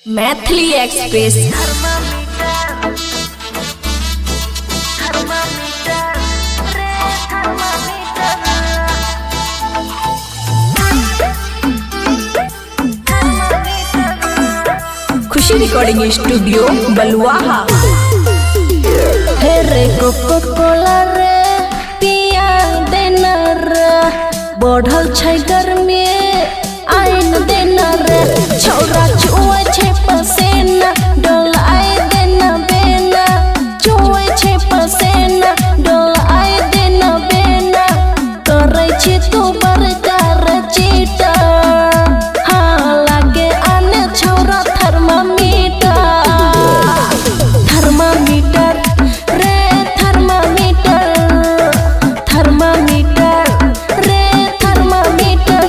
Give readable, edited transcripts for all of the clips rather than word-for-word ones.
Maithili express. खुशी recording studio बलुआहा। हे रे cocoa कोला रे पिया देना रे, बढ़ल छै गर्मी आइन देना रे, छौरा चुए छै पसेना डोलाए देना बेना, चुए छै पसेना डोलाए देना बेना, करे छी तू बड़का रचीटा, हाँ लागे आने छौरा थर्मामीटर थर्मामीटर रे थर्मामीटर थर्मामीटर रे थर्मामीटर।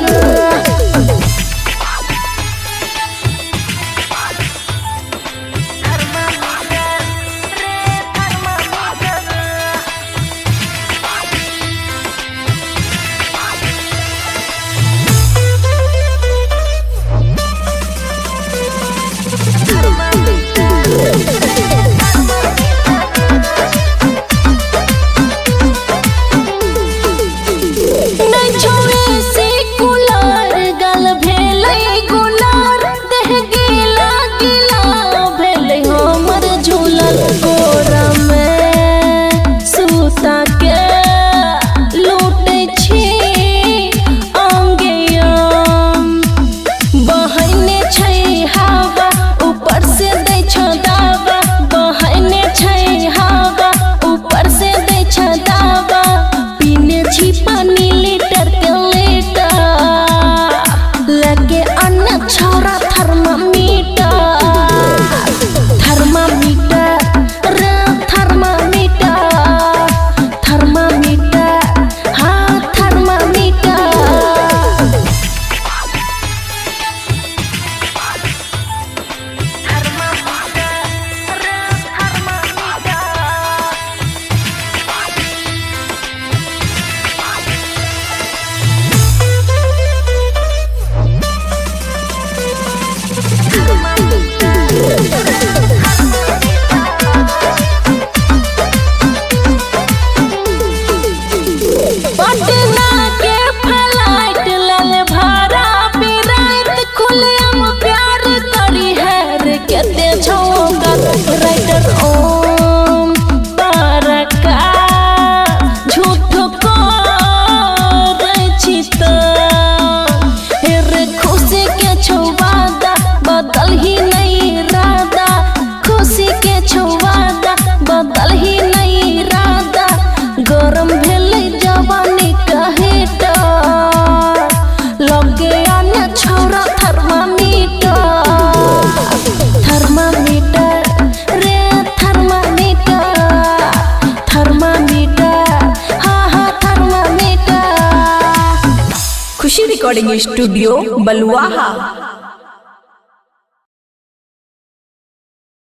खुशी रिकॉर्डिंग स्टूडियो बलुआहा।